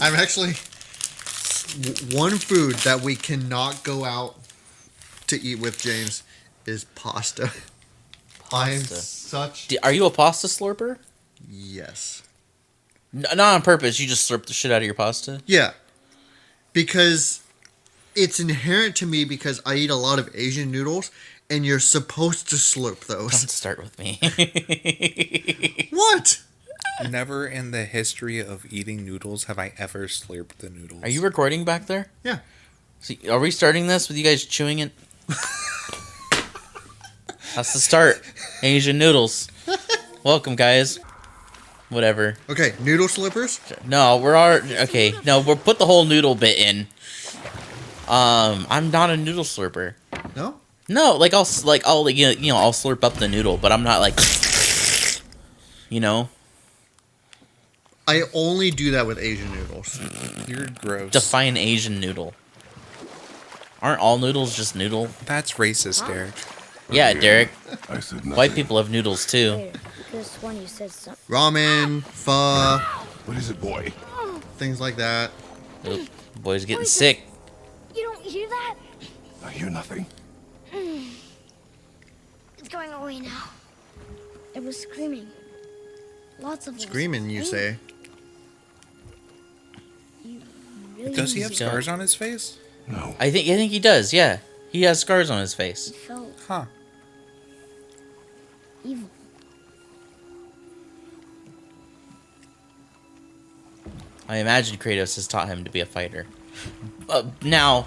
I'm actually one food that we cannot go out to eat with James is pasta. I'm such. Are you a pasta slurper? Yes. Not on purpose. You just slurp the shit out of your pasta. Yeah, because it's inherent to me because I eat a lot of Asian noodles, and you're supposed to slurp those. Don't start with me. What? Never in the history of eating noodles have I ever slurped the noodles. Are you recording back there? Yeah. See, are we starting this with you guys chewing it? That's the start. Asian noodles. Welcome, guys. Whatever. Okay, noodle slippers? No, okay. No, we'll put the whole noodle bit in. I'm not a noodle slurper. No? No, I'll I'll slurp up the noodle, but I'm not like, you know. I only do that with Asian noodles. You're gross. Define Asian noodle. Aren't all noodles just noodle? That's racist, Derek. Yeah, Derek. I said nothing. White people have noodles too. Later, this one you said something. Ramen, pho, What is it, boy? things like that. Oop, boy's getting sick. You don't hear that? I hear nothing. It's going away now. It was screaming. Lots of Screaming, you say? You really Does he have Don't. scars on his face? No. I think he does. Yeah, he has scars on his face. felt Huh. evil. I imagine Kratos has taught him to be a fighter. Now,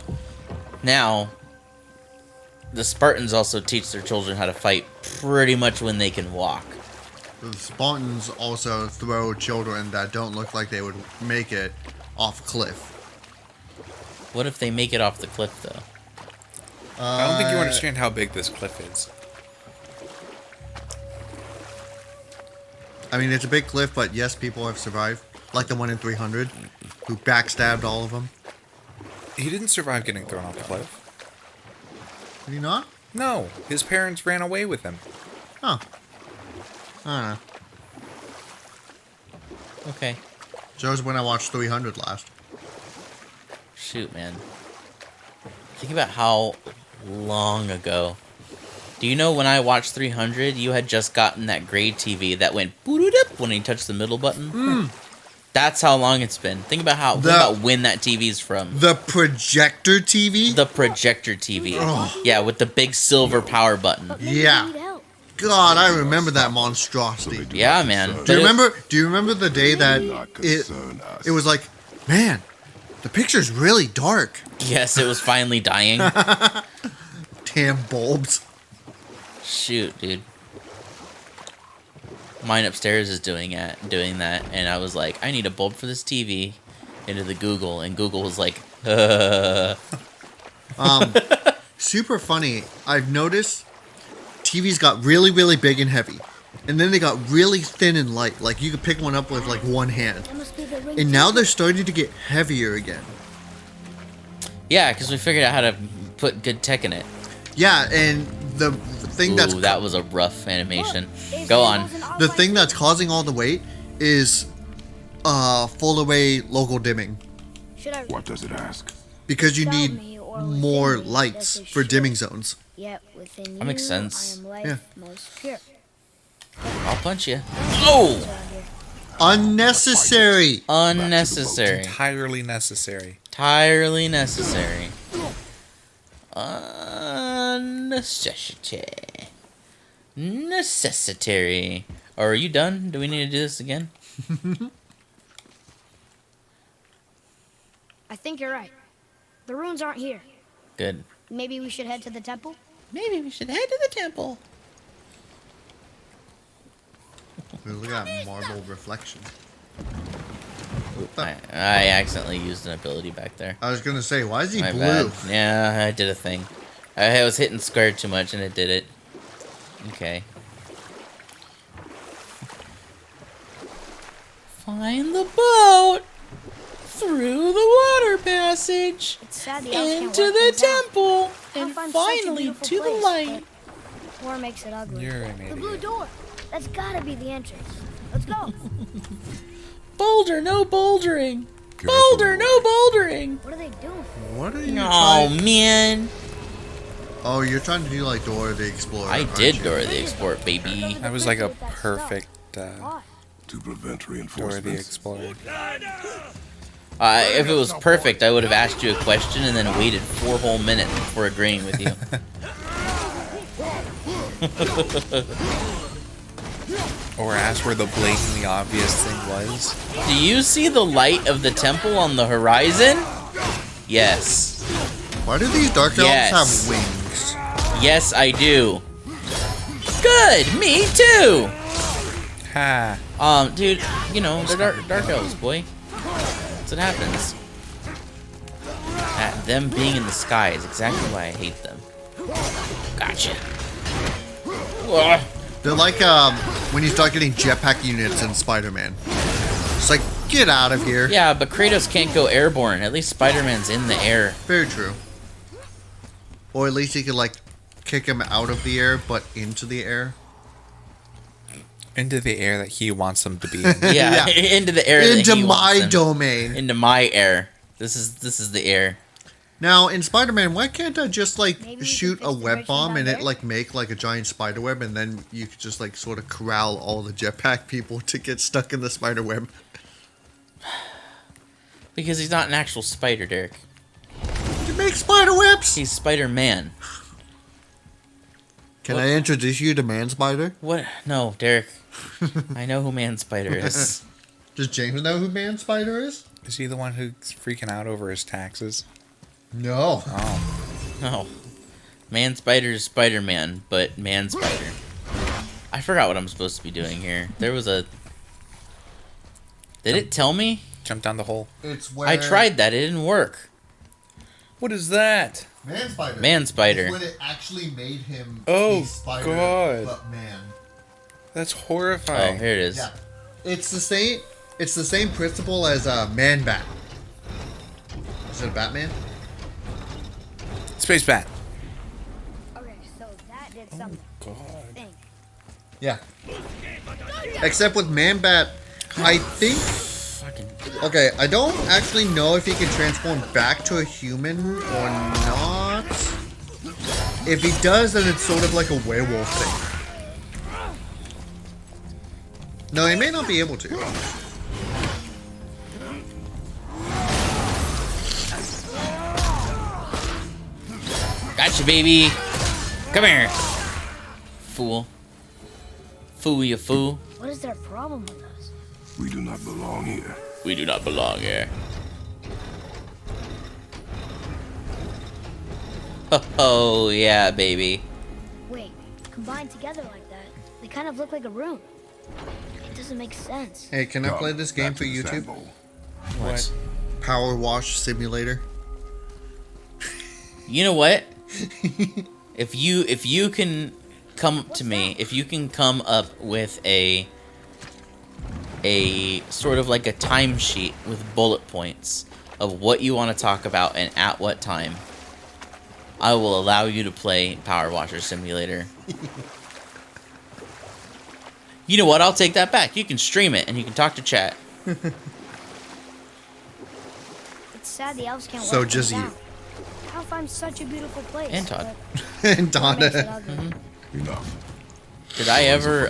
the Spartans also teach their children how to fight pretty much when they can walk. The Spartans also throw children that don't look like they would make it off a cliff. What if they make it off the cliff, though? I don't think you understand how big this cliff is. I mean, it's a big cliff, but yes, people have survived. Like the one in 300, who backstabbed all of them. He didn't survive getting thrown off the cliff. Did he not? No, his parents ran away with him. Oh. I don't know. Okay. Shows when I watched 300 last. Shoot, man. Think about how long ago. Do you know when I watched 300, you had just gotten that gray TV that went boot-up when you touched the middle button? That's how long it's been. Think about think about when that TV's from. The projector TV? The projector TV. Oh. Yeah, with the big silver power button. Yeah. God, I remember that monstrosity. Yeah, man. Do you remember the day that Not it concern us. was like, man, the picture's really dark. Yes, it was finally dying. Damn bulbs. Shoot, dude. Mine upstairs is doing that, and I was like, I need a bulb for this TV. Into the Google, and Google was like, Super funny. I've noticed TVs got really, really big and heavy. And then they got really thin and light. Like you could pick one up with like one hand. That must be the ring. And now they're starting to get heavier again. yeah, because we figured out how to put good tech in it. Yeah, and the thing that's Ooh, that was a rough animation. There's Go on. symbols in the all thing that's languages. causing all the weight is full array local dimming. Should I What does it ask? Because you Without need me or within more me, lights does it for show? dimming zones. Yet within you, That makes sense. I am life Yeah. most pure. I'll punch you. Oh! Around here. Unnecessary. Unnecessary. Entirely necessary. Entirely necessary. Necessity. Necessitary. Are you done? Do we need to do this again? I think you're right. The runes aren't here. Good. Maybe we should head to the temple? Maybe we should head to the temple. Look at that marble reflection. I accidentally used an ability back there. I was gonna say, why is he My blue? bad. Yeah, I did a thing. I was hitting square too much and it did it. Okay. Find the boat through the water passage It's sad the elves can't into work the things out. temple How and find such a finally beautiful to the place, light. but war makes it ugly. You're an The blue idiot. door. That's gotta be the entrance. Let's go. Boulder, no bouldering. Careful. Boulder, no bouldering. What are they doing? What are you Oh trying? man, Oh, you're trying to do like Dora the Explorer. I aren't did you? Dora the Explorer, baby. That was like a perfect Why? To prevent Dora the reinforcements. Explorer. If it was perfect, I would have asked you a question and then waited 4 whole minutes before agreeing with you. Or ask where the blatantly obvious thing was. Do you see the light of the temple on the horizon? Yes. Why do these dark elves Yes. have wings? Yes, I do. Good, me too. Ha! Dude, you know, they're dark elves, boy. That's what happens. Them being in the sky is exactly why I hate them. Gotcha. Ugh. They're like when you start getting jetpack units in Spider-Man. It's like, get out of here. Yeah, but Kratos can't go airborne. At least Spider-Man's in the air. Very true. Or at least you could like kick him out of the air, but into the air. Into the air that he wants them to be in. Yeah, Yeah. into the air. that Into he wants my them. domain. Into my air. This is the air. Now in Spider-Man, why can't I just like Maybe we shoot could a fix the web friction bomb down and it there? like make like a giant spider web, and then you could just like sort of corral all the jetpack people to get stuck in the spider web? Because he's not an actual spider, Derek. You make spider webs. He's Spider-Man. Can I introduce you to Man Spider? What? No, Derek. I know who Man Spider is. Does James know who Man Spider is? Is he the one who's freaking out over his taxes? No. Oh. No. Man Spider is Spider-Man, but Man Spider. I forgot what I'm supposed to be doing here. There was a... Did it tell me? Jump down the hole. It's where I tried that. It didn't work. What is that? Man Spider. Man Spider. It's when it actually made him Oh, a spider, God. but man. That's Oh, horrifying. here it is. Yeah. It's the same. It's the same principle as Man Bat. Is it a Batman? Space Bat. Okay, so that did something. God. Think. Yeah. Except with Man Bat, I think. Fucking... Okay, I don't actually know if he can transform back to a human or not. If he does, then it's sort of like a werewolf thing. No, he may not be able to. Gotcha, baby. Come here. Fool. Fool, you fool. What is their problem with us? We do not belong here. We do not belong here. Oh, yeah, baby. Wait, combined together like that, they kind of look like a room. It doesn't make sense. Hey, can I Come, play this game back for to the YouTube? sample. What? Power Wash Simulator. You know what? If you can come to me, if you can come up with a sort of like a timesheet with bullet points of what you want to talk about and at what time, I will allow you to play Power Washer Simulator. You know what? I'll take that back. You can stream it and you can talk to chat. It's sad the elves can't So work just things you. out. How find such a beautiful place? And Todd. And but what makes it Donna. ugly? Enough. Did I ever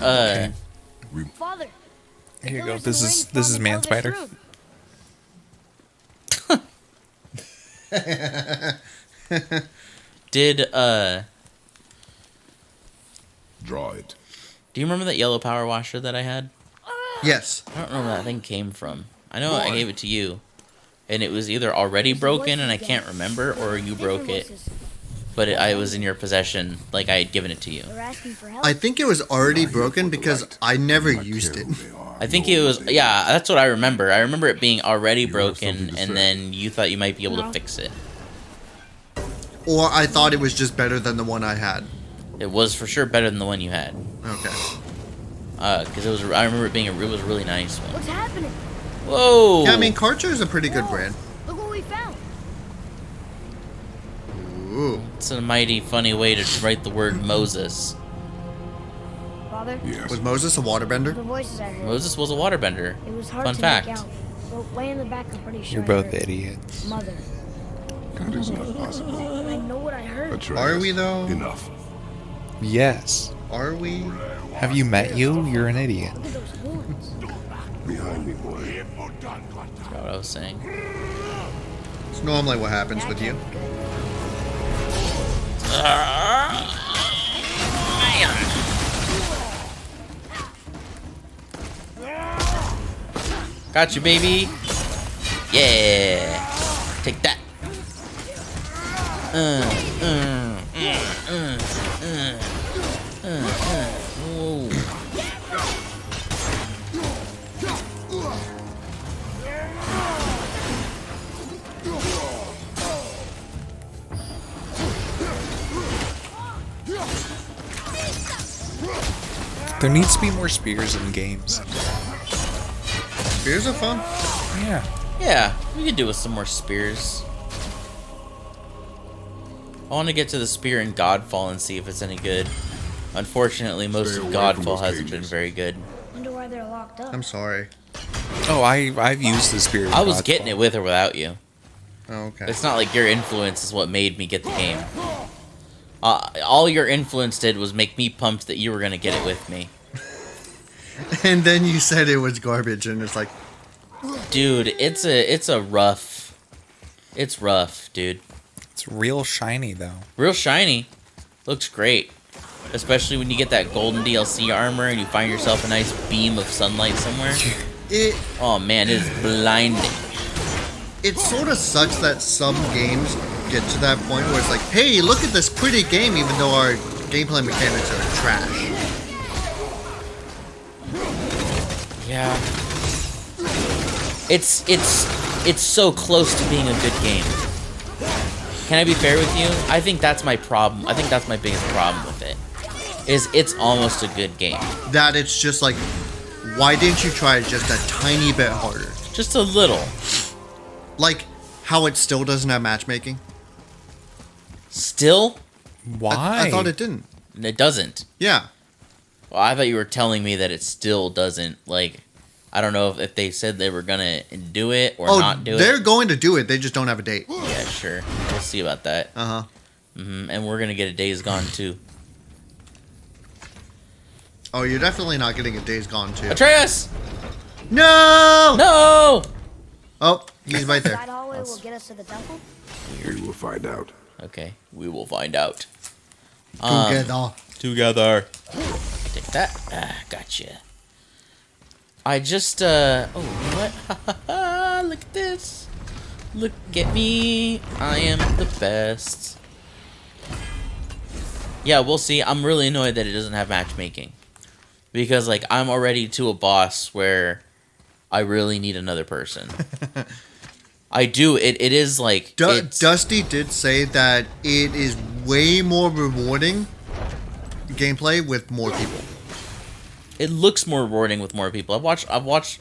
Father, Here you go. pillars This and is rings this is form Man of this Spider. room. did Draw it. do you remember that yellow power washer that I had? Yes. I don't know where that thing came from. I know I gave it to you. And it was either already broken and I can't remember, or you broke Different it, voices. but I was in your possession, like I had given it to you. They're asking for help. I think it was already broken because I never used it. I think it was, yeah, that's what I remember. I remember it being already broken, and then you thought you might be able to fix it. Or I thought it was just better than the one I had. It was for sure better than the one you had. Okay. Because it was, I remember it being it was a really nice one. What's happening? Whoa! Yeah, I mean, Karcher is a pretty good Whoa, brand. Look what we found. Ooh. It's a mighty funny way to write the word Moses. Father, Yes. Was Moses a waterbender? the voices I heard. Moses was a waterbender. It was hard Fun to fact. make out. Well, way in the back, I'm pretty sure. You're I both heard idiots. Mother. That is not possible. I know what I heard. Atreus, Are we, though? Enough. Yes. Are we? Have you met you? You're an idiot. Look at those wounds. Behind me, boy. That's what I was saying. It's normally what happens with you. Got you, baby. Yeah. Take that. Ooh. There needs to be more spears in games. Spears are fun. Yeah. Yeah, we could do with some more spears. I want to get to the spear in Godfall and see if it's any good. Unfortunately, most Stay of away from Godfall those hasn't been cages. very good. Wonder why they're locked up. I'm sorry. Oh, I've used the spear. in I was Godfall. getting it with or without you. Oh, okay. It's not like your influence is what made me get the game. All your influence did was make me pumped that you were gonna get it with me. And then you said it was garbage, and it's like, Dude, it's rough, dude. It's real shiny though. Real shiny. Looks great. Especially when you get that golden DLC armor and you find yourself a nice beam of sunlight somewhere. Oh man, it is blinding. it sort of sucks that some games get to that point where it's like, hey, look at this pretty game, even though our gameplay mechanics are trash. Yeah. It's so close to being a good game. Can I be fair with you? I think that's my problem. I think that's my biggest problem with it. Is it's almost a good game. That it's just like, why didn't you try it just a tiny bit harder? Just a little. Like how it still doesn't have matchmaking. Still? Why? I thought it didn't. It doesn't. Yeah. Well, I thought you were telling me that it still doesn't. Like, I don't know if they said they were gonna do it or not do they're it. going to do it. They just don't have a date. Yeah, sure. We'll see about that. Uh huh. And we're gonna get a Days Gone too. Oh, you're definitely not getting a Days Gone too. Atreus! No! No! Oh, he's right there. Side hallway will get us to the temple. We will find out. Okay, we will find out. Together. Take that. Gotcha. I just, oh, you know what? Look at this. Look at me. I am the best. Yeah, we'll see. I'm really annoyed that it doesn't have matchmaking. Because, like, I'm already to a boss where I really need another person. I do. It is, like... Dusty did say that it is way more rewarding gameplay with more people. It looks more rewarding with more people. I've watched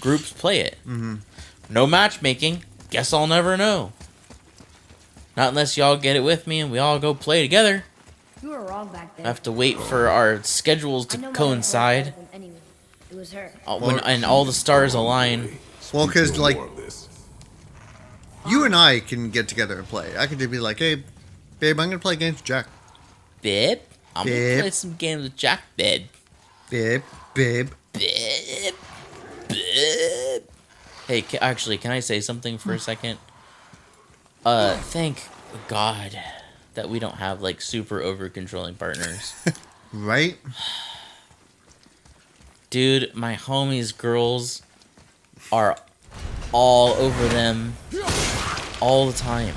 groups play it. Mm-hmm. No matchmaking. Guess I'll never know. Not unless y'all get it with me and we all go play together. You were wrong back there. I have to wait for our schedules to coincide. Anyway, it was her. And all the stars align. Well, because, No like, more of this. you and I can get together and play. I could just be like, hey, babe, I'm going to play games with Jack. Babe, I'm Babe. gonna play some games with Jack, babe. Babe. Babe. Babe. Hey, can I say something for a second? Thank God that we don't have, like, super over-controlling partners. Right? Dude, my homies' girls are all over them all the time.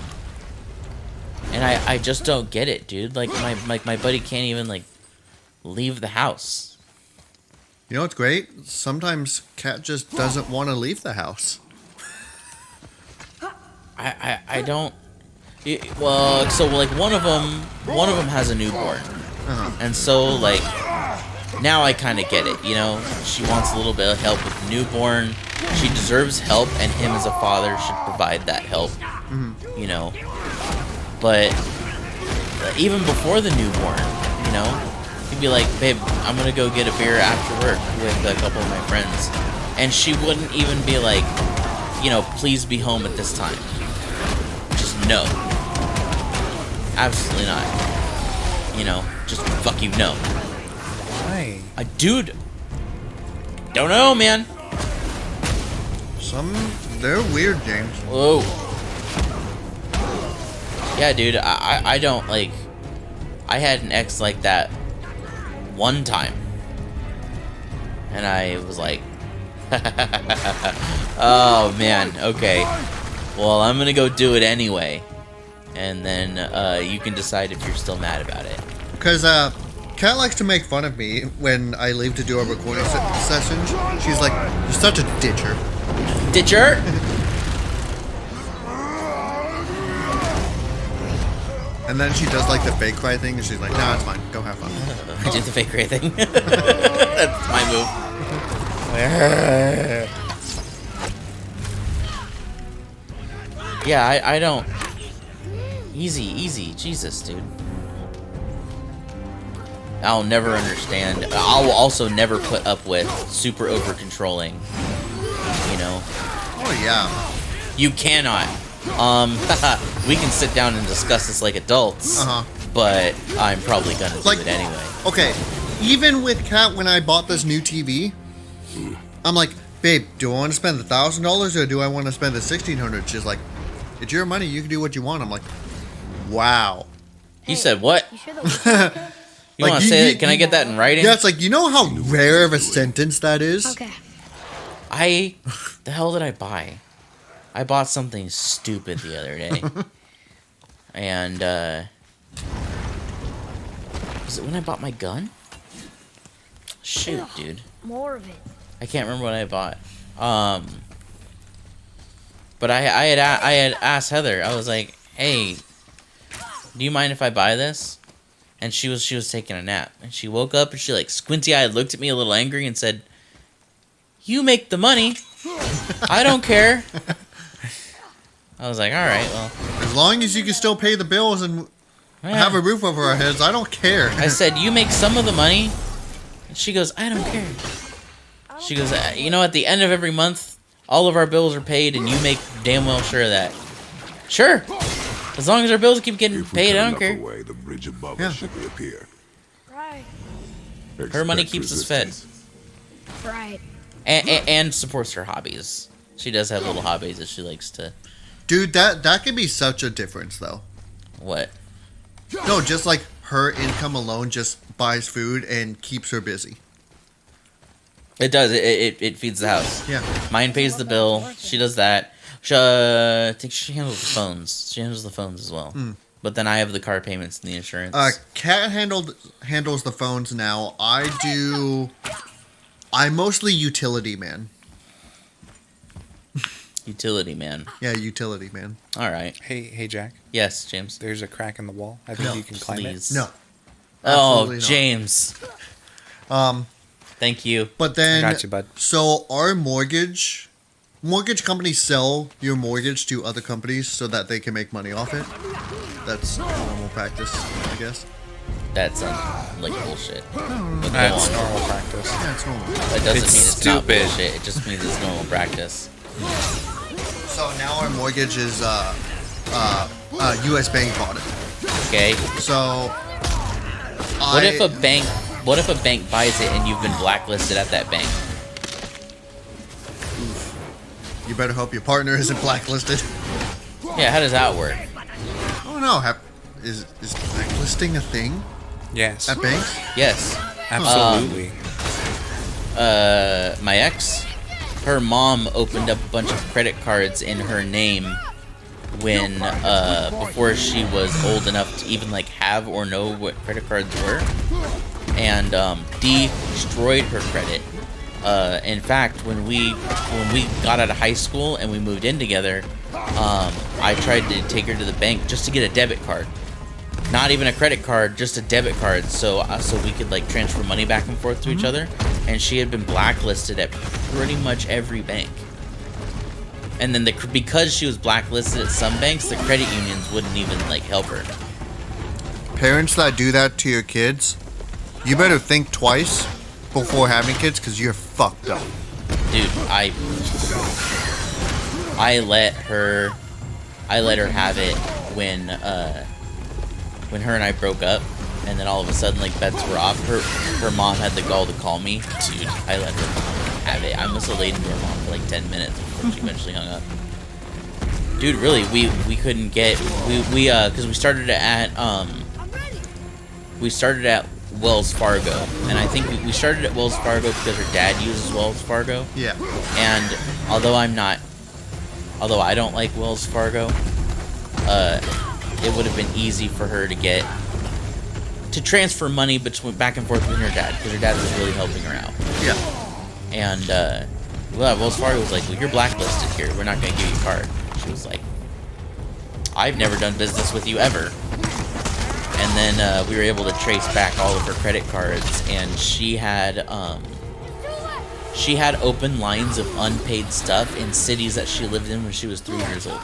And I just don't get it, dude. Like, my buddy can't even, like, leave the house. You know what's great? Sometimes Kat just doesn't want to leave the house. I don't... Well, so, like, one of them has a newborn. And so, like, now I kind of get it, you know? She wants a little bit of help with the newborn. She deserves help, and him as a father should provide that help, you know? But even before the newborn, you know? He'd be like, babe, I'm gonna go get a beer after work with a couple of my friends. And she wouldn't even be like, please be home at this time. Just no. Absolutely not. Just fuck you, no. Why? Dude. Don't know, man. They're weird, James. Whoa. Yeah, dude, I don't, like... I had an ex like that one time. And I was like... oh, man, okay. Well, I'm gonna go do it anyway. And then you can decide if you're still mad about it. Because Kat likes to make fun of me when I leave to do a recording session. She's like, "You're such a ditcher." Ditcher? And then she does like the fake cry thing, and she's like, "Nah, it's fine. Go have fun." I did the fake cry thing. That's my move. Yeah, I don't... Easy. Jesus, dude. I'll never understand. I'll also never put up with super over-controlling. Oh yeah. You cannot. We can sit down and discuss this like adults. But I'm probably gonna do it anyway. Okay, even with Kat, when I bought this new TV, I'm like, "Babe, do I want to spend $1,000 or do I want to spend the $1,600?" She's like, "It's your money. You can do what you want." I'm like, "Wow." He said what? You sure that was okay? You want to say that? Can I get that in writing? Yeah, it's like, you know how rare of a sentence that is? Okay. The hell did I buy? I bought something stupid the other day. And, was it when I bought my gun? Shoot, dude. More of it. I can't remember what I bought. But I had asked Heather. I was like, "Hey, do you mind if I buy this?" And she was taking a nap, and she woke up and she like squinty-eyed looked at me a little angry and said, "You make the money. I don't care." I was like, "All right, well." As long as you can still pay the bills and have a roof over our heads, I don't care. I said, "You make some of the money." And she goes, "I don't care." She goes, "At the end of every month, all of our bills are paid, and you make damn well sure of that." Sure. As long as our bills keep getting paid, I don't care. Away, the bridge above us should reappear. Right. Her money keeps us fed. Right. And supports her hobbies. She does have little hobbies that she likes to... Dude, that could be such a difference, though. What? No, just like her income alone just buys food and keeps her busy. It does. It feeds the house. Yeah. Mine pays the bill. She does that. I think she handles the phones. She handles the phones as well. But then I have the car payments and the insurance. Kat handles the phones now. I'm mostly utility man. Utility man. Yeah, utility man. All right. Hey, Jack. Yes, James. There's a crack in the wall. I think you can climb Please. No. Oh, Absolutely not. James. Thank you. But then, I got you, bud. So our mortgage companies sell your mortgage to other companies so that they can make money off it. That's normal practice, I guess. That sounds like bullshit. But go That's on. normal practice. Yeah, it's normal. That doesn't It's mean it's not stupid. bullshit. It just means it's normal practice. So now our mortgage is U.S. Bank bought it. Okay. So What if a bank buys it and you've been blacklisted at that bank? You better hope your partner isn't blacklisted. Yeah, how does that work? I don't know. Is blacklisting a thing Yes. at banks? Yes. Absolutely. My ex, her mom opened up a bunch of credit cards in her name when before she was old enough to even like have or know what credit cards were, and destroyed her credit. In fact, when we got out of high school and we moved in together, I tried to take her to the bank just to get a debit card. Not even a credit card, just a debit card, so we could like transfer money back and forth to each other. And she had been blacklisted at pretty much every bank. And then because she was blacklisted at some banks, the credit unions wouldn't even like help her. Parents that do that to your kids, you better think twice before having kids because you're fucked up. Dude, I let her have it when her and I broke up, and then all of a sudden, like, bets were off. Her mom had the gall to call me. Dude, I let her have it. I almost laid into her mom for like 10 minutes before she eventually hung up. Dude, really, we couldn't get because we started at Wells Fargo, and I think we started at Wells Fargo because her dad uses Wells Fargo. Yeah. And although I don't like Wells Fargo, it would have been easy for her to transfer money back and forth with her dad, because her dad was really helping her out. Yeah. And Wells Fargo was like, well, you're blacklisted here. We're not going to give you a card. She was like, I've never done business with you ever. And then we were able to trace back all of her credit cards, and she had open lines of unpaid stuff in cities that she lived in when she was 3 years old.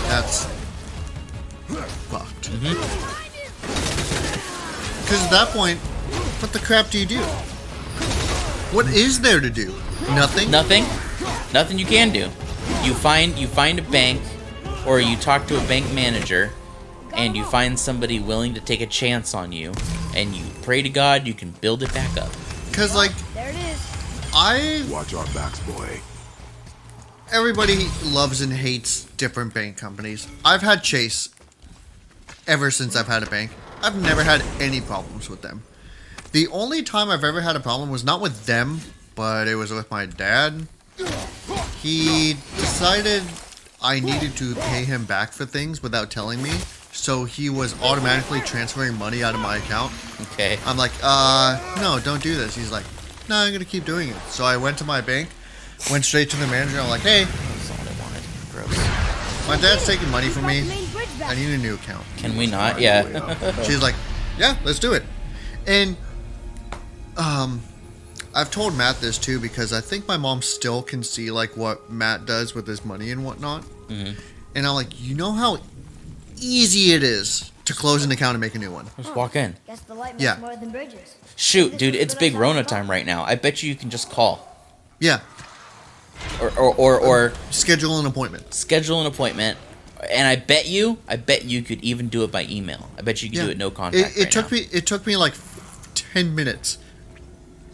That's fucked. Because at that point, what the crap do you do? What is there to do? Nothing? Nothing you can do. You find a bank, or you talk to a bank manager, and you find somebody willing to take a chance on you, and you pray to God you can build it back up. Because, like, There it is. Watch our backs, boy. Everybody loves and hates different bank companies. I've had Chase ever since I've had a bank. I've never had any problems with them. The only time I've ever had a problem was not with them, but it was with my dad. He decided I needed to pay him back for things without telling me, so he was automatically transferring money out of my account. Okay. I'm like, no, don't do this. He's like, no, I'm gonna keep doing it. So I went to my bank, went straight to the manager. I'm like, hey, That's all I wanted. Gross. my dad's taking money from me. The main bridge back I need a new account. Can we not? Yeah. She's like, yeah, let's do it. And I've told Matt this too, because I think my mom still can see like what Matt does with his money and whatnot. And I'm like, you know how easy it is to close an account and make a new one. Just walk in. Guess the light makes Yeah. more than bridges. Shoot, dude, it's Big Rona time right now. I bet you can just call. Yeah, Or schedule an appointment. schedule an appointment. And I bet you could even do it by email. I bet you could do it no contact. It took me like 10 minutes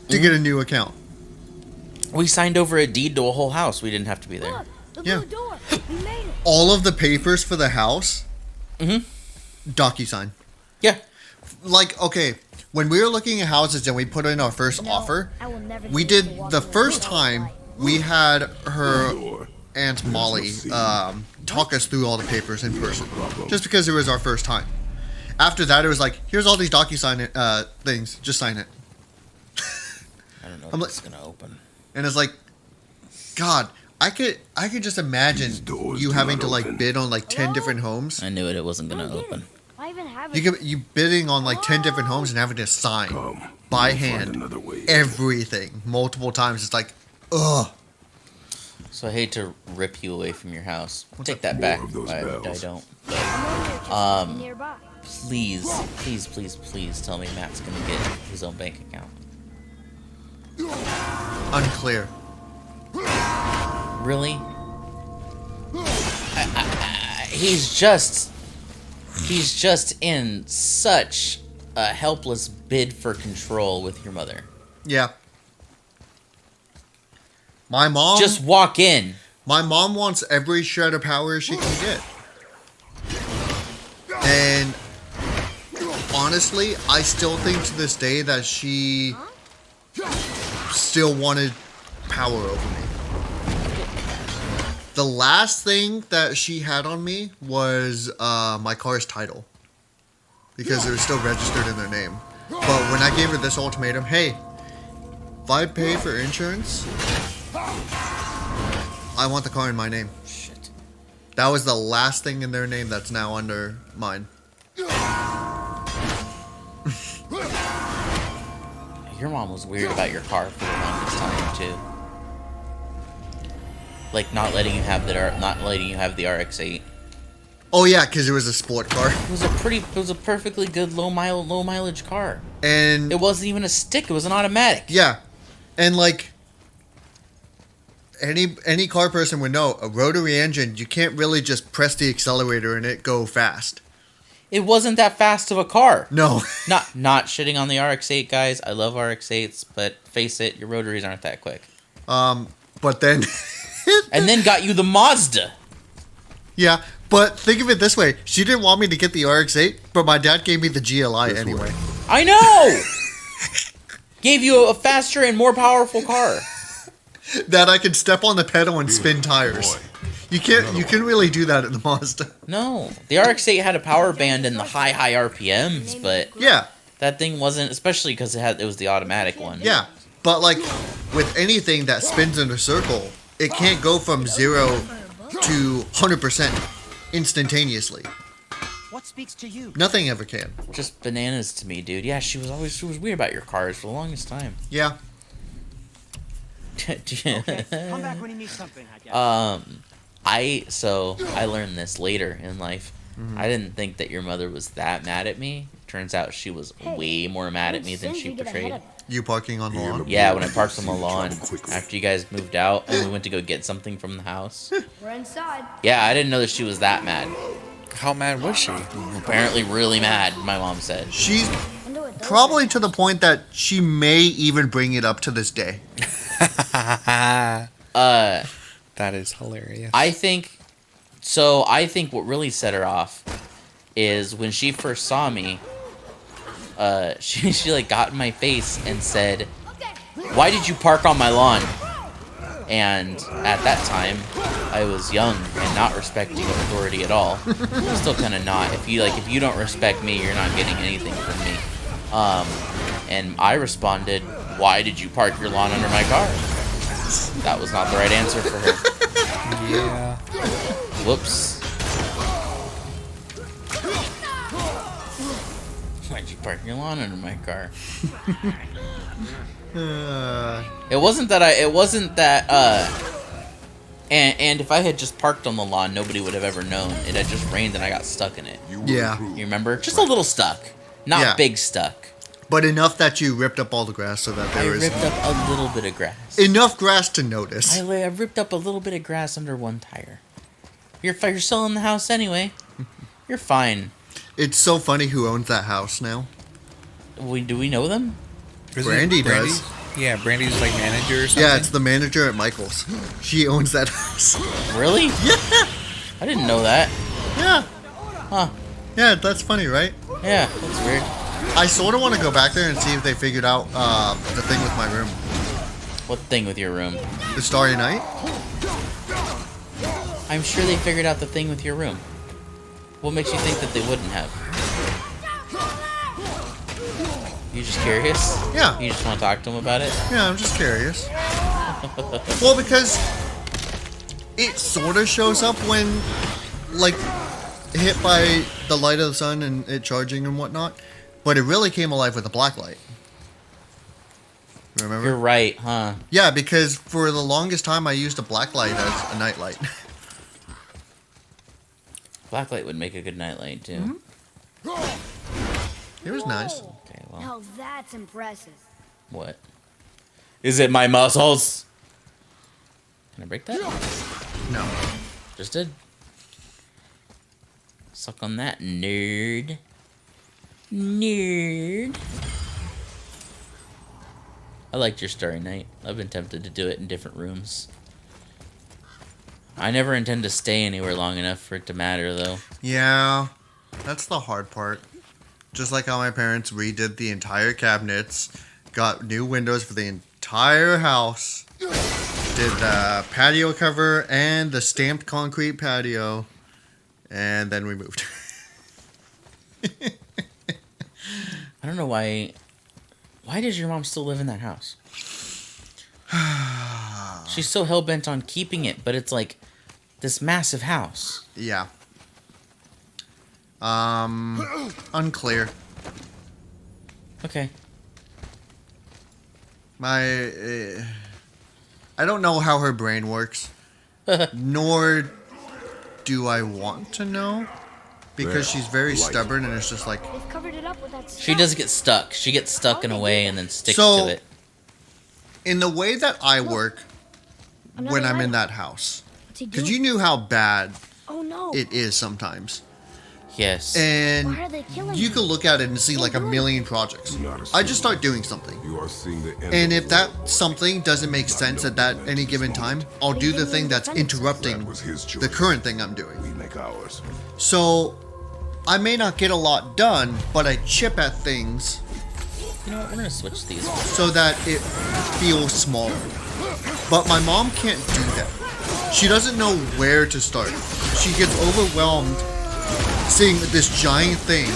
to get a new account. We signed over a deed to a whole house. We didn't have to be there. Look, the Yeah. blue door. We made it. All of the papers for the house, DocuSign. Yeah. Like, okay, when we were looking at houses and we put in our first No, offer, I will never we choose to did walk the in first the time light. we had her Aunt Molly talk us through all the papers in person, just because it was our first time. After that, it was like, here's all these DocuSign things, just sign it. I don't know I'm if like- it's gonna open. And it's like, God, I could just imagine These doors you do having not to like open. bid on like 10 different homes. I knew it wasn't I gonna don't get open. it. Why even have You bidding on like 10 different homes and having to sign Come. by We'll find hand another way. everything multiple times. It's like, ugh. So I hate to rip you away from your house. Take up? that More back. of those I bells. don't. nearby? Please, please, please, please tell me Matt's gonna get his own bank account. Unclear. Really? He's just in such a helpless bid for control with your mother. Yeah. My mom Just walk in. My mom wants every shred of power she can get. And honestly, I still think to this day that she still wanted power over me. The last thing that she had on me was my car's title, because it was still registered in their name. But when I gave her this ultimatum, hey, if I pay for insurance, I want the car in my name. Shit. That was the last thing in their name that's now under mine. Your mom was weird about your car for the longest time too. Like not letting you have the RX-8. Oh yeah, because it was a sport car. It was a perfectly good low mileage car. And It wasn't even a stick. It was an automatic. yeah, and like any car person would know, a rotary engine, you can't really just press the accelerator and it go fast. It wasn't that fast of a car. No. Not shitting on the RX-8, guys. I love RX-8s, but face it, your rotaries aren't that quick. But then... And then got you the Mazda. Yeah, but think of it this way. She didn't want me to get the RX-8, but my dad gave me the GLI anyway. I know! Gave you a faster and more powerful car. That I could step on the pedal and spin tires. You can't really do that in the Mazda. No. The RX-8 had a power band and the high RPMs, but Yeah, that thing wasn't, especially because it was the automatic one. yeah. But like, with anything that spins in a circle, it can't go from 0 to 100% instantaneously. What speaks to you? Nothing ever can. Just bananas to me, dude. Yeah, she was weird about your cars for the longest time. Yeah. Okay, come back when you need something, I guess. I learned this later in life. I didn't think that your mother was that mad at me. Turns out she was way more mad at me than she portrayed. You parking on the lawn? Yeah, when I parked on the lawn after you guys moved out and we went to go get something from the house. We're inside. Yeah, I didn't know that she was that mad. How mad was she? Apparently really mad, my mom said. She's Wonder what those probably to the point that she may even bring it up to this day. That is hilarious. I think what really set her off is when she first saw me, she like got in my face and said, "Why did you park on my lawn?" And at that time, I was young and not respecting authority at all. Still kind of not. If you don't respect me, you're not getting anything from me. And I responded, "Why did you park your lawn under my car?" That was not the right answer for her. Yeah. Whoops. Why'd you park your lawn under my car? It wasn't that and if I had just parked on the lawn, nobody would have ever known. It had just rained and I got stuck in it. Yeah. You remember? Just a little stuck. Not Yeah. big stuck. But enough that you ripped up all the grass so that I there was ripped up a little bit of grass. enough grass to notice. I ripped up a little bit of grass under one tire. You're still in the house anyway. You're fine. It's so funny who owns that house now. Do we know them? Isn't Brandy it does. Yeah, Brandy's like manager or something. Yeah, it's the manager at Michael's. She owns that house. Really? Yeah. I didn't know that. Yeah. Huh. Yeah, that's funny, right? Yeah, that's weird. I sort of want to go back there and see if they figured out the thing with my room. What thing with your room? The Starry Night? I'm sure they figured out the thing with your room. What makes you think that they wouldn't have? You just curious? Yeah. You just want to talk to them about it? Yeah, I'm just curious. Well, because it sort of shows up when, like, hit by the light of the sun and it charging and whatnot. But it really came alive with a black light. Remember? You're right, huh? Yeah, because for the longest time I used a black light as a night light. Blacklight would make a good nightlight too. It was nice. Okay, well, Now that's impressive. what? Is it my muscles? Can I break that? No. Just did. Suck on that, nerd. Nerd. I liked your Starry Night. I've been tempted to do it in different rooms. I never intend to stay anywhere long enough for it to matter, though. Yeah, that's the hard part. Just like how my parents redid the entire cabinets, got new windows for the entire house, did the patio cover and the stamped concrete patio, and then we moved. I don't know why. Why does your mom still live in that house? She's so hell-bent on keeping it, but it's like this massive house. Yeah. Unclear. Okay. I don't know how her brain works, nor do I want to know, because she's very stubborn and it's just like, They've covered it up with that stuff. She does get stuck. She gets stuck in a way and then sticks So- to it. in the way that I work, when I'm in lighthouse. that house. What's he Because doing? you knew how bad Oh no. it is sometimes. Yes. And Why are they killing you me? can look at it and see like a million projects. I just start doing something. You are seeing the end And of if the that world. something doesn't make sense at that any given time, I'll do the thing that's interrupting That was his choice. the current thing I'm doing. We make ours. So I may not get a lot done, but I chip at things You know what? We're gonna switch these. so that it feels smaller. But my mom can't do that. She doesn't know where to start. She gets overwhelmed seeing this giant thing.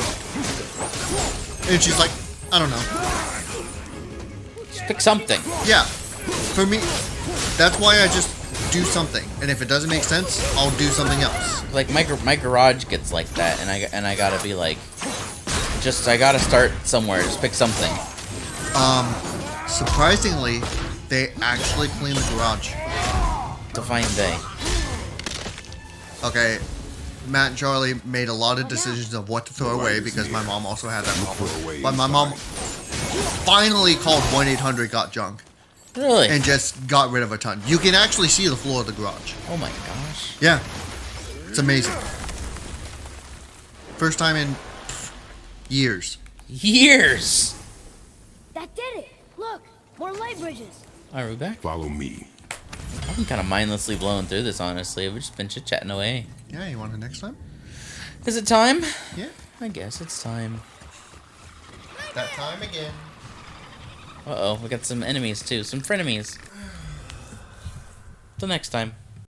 And she's like, I don't know. Just pick something. Yeah. For me, that's why I just do something. And if it doesn't make sense, I'll do something else. Like my garage gets like that, and I gotta be like, I gotta start somewhere. Just pick something. Surprisingly, they actually clean the garage. Define day. Okay, Matt and Charlie made a lot of decisions of what to throw away because my mom also had that problem. But my mom finally called 1-800-GOT-JUNK Really? and just got rid of a ton. You can actually see the floor of the garage. Oh my gosh. Yeah, it's amazing. First time in years. Years. That did it. Look, more light bridges. All right, we back. Follow me. I've been kind of mindlessly blowing through this, honestly. We've just been chit-chatting away. Yeah, you want it next time? Is it time? Yeah, I guess it's time. that time again. Uh-oh, we got some enemies, too. Some frenemies. Till next time.